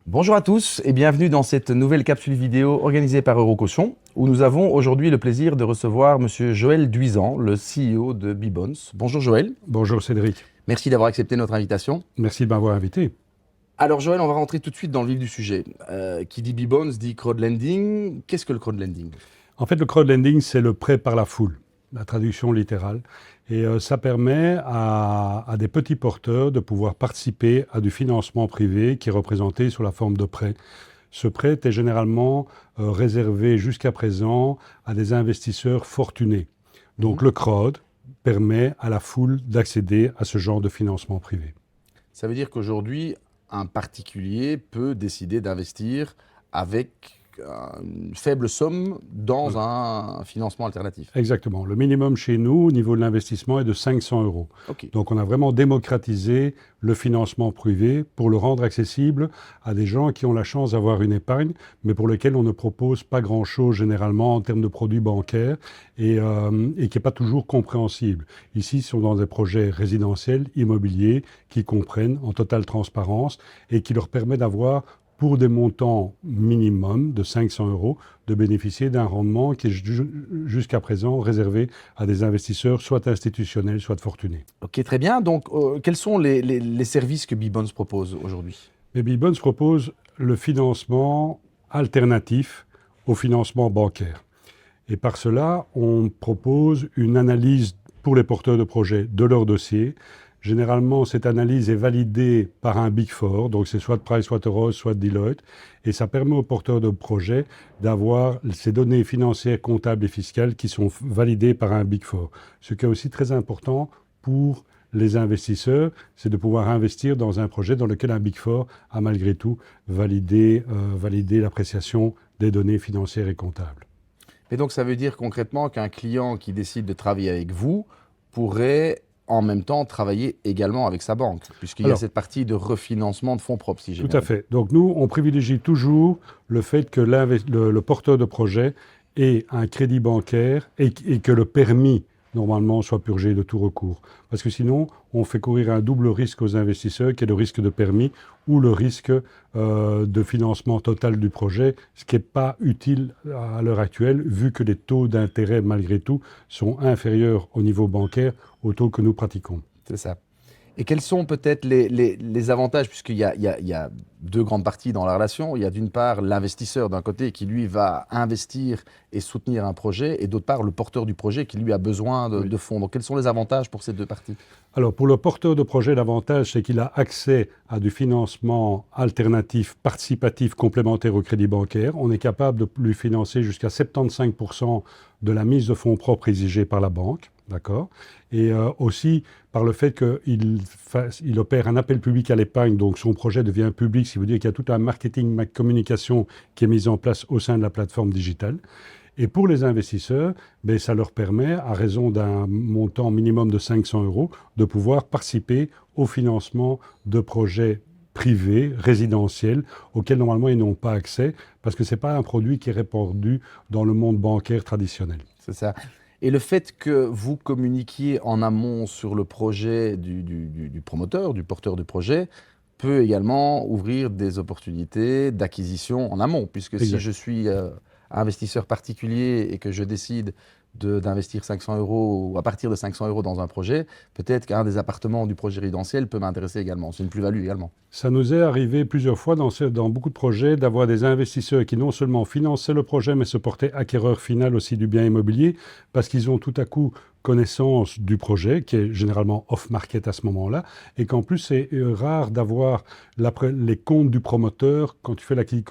Bonjour à tous et bienvenue dans cette nouvelle capsule vidéo organisée par Eurocaution où nous avons aujourd'hui le plaisir de recevoir Monsieur Joël Duisan, le CEO de Bibons. Bonjour Joël, Bonjour Cédric, merci d'avoir accepté notre invitation. merci de m'avoir invité. Alors Joël, on va rentrer tout de suite dans le vif du sujet. Qui dit Bibons dit crowdlending. Qu'est-ce que le crowdlending? En fait, le crowdlending, c'est le prêt par la foule, la traduction littérale. Et ça permet à des petits porteurs de pouvoir participer à du financement privé qui est représenté sous la forme de prêt. Ce prêt est généralement réservé jusqu'à présent à des investisseurs fortunés. Donc le crowd permet à la foule d'accéder à ce genre de financement privé. Ça veut dire qu'aujourd'hui, un particulier peut décider d'investir avec une faible somme dans un financement alternatif. Exactement. Le minimum chez nous, au niveau de l'investissement, est de 500 euros. Ok. Donc on a vraiment démocratisé le financement privé pour le rendre accessible à des gens qui ont la chance d'avoir une épargne, mais pour lesquels on ne propose pas grand-chose généralement en termes de produits bancaires et qui n'est pas toujours compréhensible. Ici, ce sont dans des projets résidentiels, immobiliers, qui comprennent en totale transparence et qui leur permet d'avoir pour des montants minimum de 500 euros, de bénéficier d'un rendement qui est jusqu'à présent réservé à des investisseurs soit institutionnels, soit fortunés. Ok, très bien. Donc, quels sont les services que Bibons propose aujourd'hui? Et Bibons propose le financement alternatif au financement bancaire. Et par cela, on propose une analyse pour les porteurs de projets de leur dossier. Généralement, cette analyse est validée par un Big Four, donc c'est soit Pricewaterhouse, soit Deloitte, et ça permet aux porteurs de projets d'avoir ces données financières, comptables et fiscales qui sont validées par un Big Four. Ce qui est aussi très important pour les investisseurs, c'est de pouvoir investir dans un projet dans lequel un Big Four a malgré tout validé l'appréciation des données financières et comptables. Et donc, ça veut dire concrètement qu'un client qui décide de travailler avec vous pourrait en même temps travailler également avec sa banque, puisqu'il y a cette partie de refinancement de fonds propres, si j'ai Tout bien à fait. Donc nous, on privilégie toujours le fait que le porteur de projet ait un crédit bancaire et que le permis, normalement, soit purgé de tout recours. Parce que sinon, on fait courir un double risque aux investisseurs, qui est le risque de permis ou le risque de financement total du projet, ce qui n'est pas utile à l'heure actuelle, vu que les taux d'intérêt, malgré tout, sont inférieurs au niveau bancaire aux taux que nous pratiquons. C'est ça. Et quels sont peut-être les avantages, puisqu'il y a deux grandes parties dans la relation. Il y a d'une part l'investisseur d'un côté qui, lui, va investir et soutenir un projet, et d'autre part le porteur du projet qui, lui, a besoin de fonds. Donc, quels sont les avantages pour ces deux parties? Alors, pour le porteur de projet, l'avantage, c'est qu'il a accès à du financement alternatif, participatif, complémentaire au crédit bancaire. On est capable de lui financer jusqu'à 75% de la mise de fonds propres exigée par la banque. D'accord. Et aussi par le fait qu'il opère un appel public à l'épargne, donc son projet devient public, ce qui veut dire qu'il y a tout un marketing, une communication qui est mise en place au sein de la plateforme digitale. Et pour les investisseurs, ça leur permet, à raison d'un montant minimum de 500 euros, de pouvoir participer au financement de projets privés, résidentiels, auxquels normalement ils n'ont pas accès, parce que ce n'est pas un produit qui est répandu dans le monde bancaire traditionnel. C'est ça. Et le fait que vous communiquiez en amont sur le projet du promoteur, du porteur du projet, peut également ouvrir des opportunités d'acquisition en amont, puisque si je suis investisseur particulier et que je décide d'investir 500 euros ou à partir de 500 euros dans un projet, peut-être qu'un des appartements du projet résidentiel peut m'intéresser également. C'est une plus-value également. Ça nous est arrivé plusieurs fois dans beaucoup de projets d'avoir des investisseurs qui non seulement finançaient le projet, mais se portaient acquéreurs final aussi du bien immobilier, parce qu'ils ont tout à coup connaissance du projet, qui est généralement off-market à ce moment-là, et qu'en plus, c'est rare d'avoir les comptes du promoteur quand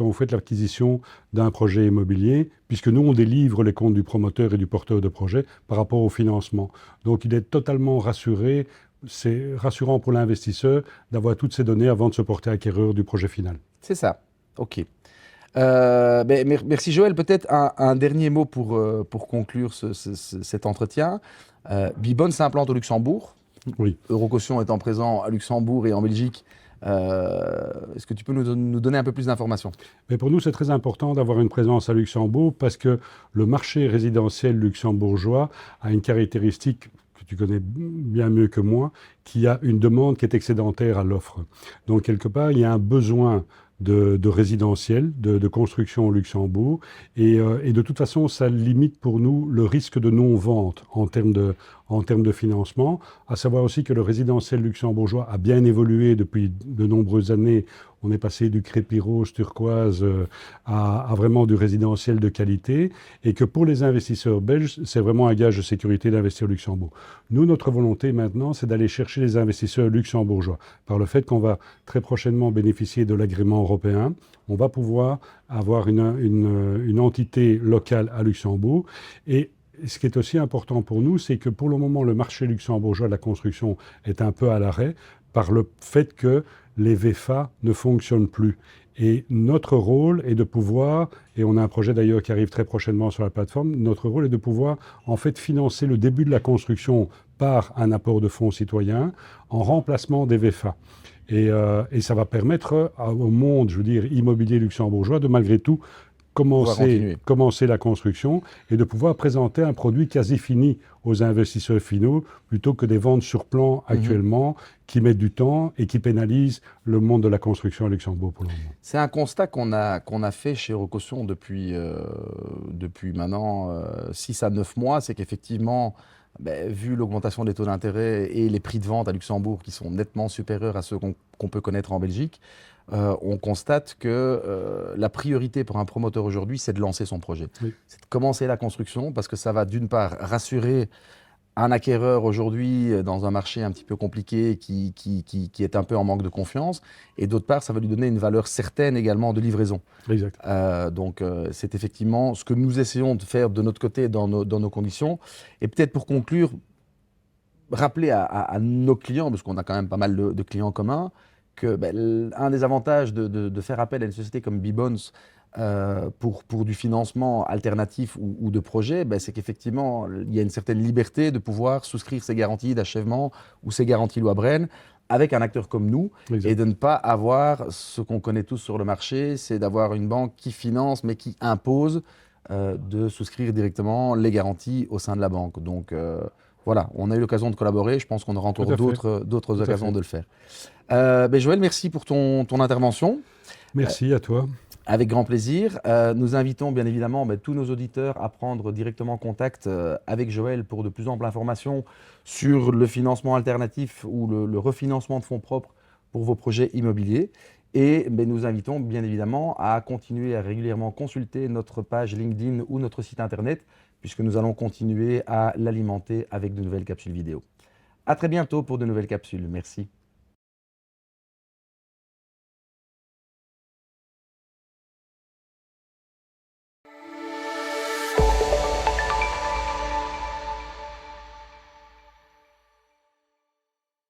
vous faites l'acquisition d'un projet immobilier, puisque nous, on délivre les comptes du promoteur et du porteur de projet par rapport au financement. Donc, il est totalement rassuré. C'est rassurant pour l'investisseur d'avoir toutes ces données avant de se porter acquéreur du projet final. C'est ça. OK. Merci Joël. Peut-être un dernier mot pour conclure cet entretien. Bibons s'implante au Luxembourg. Oui. Eurocaution étant présent à Luxembourg et en Belgique. Est-ce que tu peux nous donner un peu plus d'informations? Mais pour nous, c'est très important d'avoir une présence à Luxembourg parce que le marché résidentiel luxembourgeois a une caractéristique que tu connais bien mieux que moi, qui a une demande qui est excédentaire à l'offre. Donc, quelque part, il y a un besoin de résidentiel, de construction au Luxembourg. Et de toute façon, ça limite pour nous le risque de non-vente en termes de financement. À savoir aussi que le résidentiel luxembourgeois a bien évolué depuis de nombreuses années. On est passé du crépi rose turquoise à vraiment du résidentiel de qualité, et que pour les investisseurs belges, c'est vraiment un gage de sécurité d'investir au Luxembourg. Nous, notre volonté maintenant, c'est d'aller chercher les investisseurs luxembourgeois. Par le fait qu'on va très prochainement bénéficier de l'agrément européen, on va pouvoir avoir une entité locale à Luxembourg. Et ce qui est aussi important pour nous, c'est que pour le moment, le marché luxembourgeois de la construction est un peu à l'arrêt par le fait que les VFA ne fonctionnent plus. Et notre rôle est de pouvoir, et on a un projet d'ailleurs qui arrive très prochainement sur la plateforme, notre rôle est de pouvoir en fait financer le début de la construction par un apport de fonds citoyens en remplacement des VFA. Et ça va permettre au monde, je veux dire, immobilier luxembourgeois de malgré tout commencer la construction et de pouvoir présenter un produit quasi fini aux investisseurs finaux plutôt que des ventes sur plan actuellement qui mettent du temps et qui pénalisent le monde de la construction à Luxembourg pour le moment. C'est un constat qu'on a fait chez Eurocaution depuis maintenant 6 à 9 mois, c'est qu'effectivement, vu l'augmentation des taux d'intérêt et les prix de vente à Luxembourg qui sont nettement supérieurs à ceux qu'on peut connaître en Belgique, on constate que la priorité pour un promoteur aujourd'hui, c'est de lancer son projet. Oui. C'est de commencer la construction parce que ça va d'une part rassurer un acquéreur aujourd'hui dans un marché un petit peu compliqué qui est un peu en manque de confiance, et d'autre part, ça va lui donner une valeur certaine également de livraison. Exact. Donc c'est effectivement ce que nous essayons de faire de notre côté dans nos conditions. Et peut-être pour conclure, rappeler à nos clients, parce qu'on a quand même pas mal de clients communs, que un des avantages de faire appel à une société comme B-Bonds pour du financement alternatif ou de projet, c'est qu'effectivement, il y a une certaine liberté de pouvoir souscrire ces garanties d'achèvement ou ces garanties loi Brenne avec un acteur comme nous, Exact. et de ne pas avoir ce qu'on connaît tous sur le marché, c'est d'avoir une banque qui finance mais qui impose de souscrire directement les garanties au sein de la banque. Donc voilà, on a eu l'occasion de collaborer, je pense qu'on aura encore d'autres occasions de le faire. Joël, merci pour ton intervention. Merci à toi. Avec grand plaisir. Nous invitons bien évidemment tous nos auditeurs à prendre directement contact avec Joël pour de plus amples informations sur le financement alternatif ou le refinancement de fonds propres pour vos projets immobiliers. Et nous invitons bien évidemment à continuer à régulièrement consulter notre page LinkedIn ou notre site internet, puisque nous allons continuer à l'alimenter avec de nouvelles capsules vidéo. À très bientôt pour de nouvelles capsules. Merci.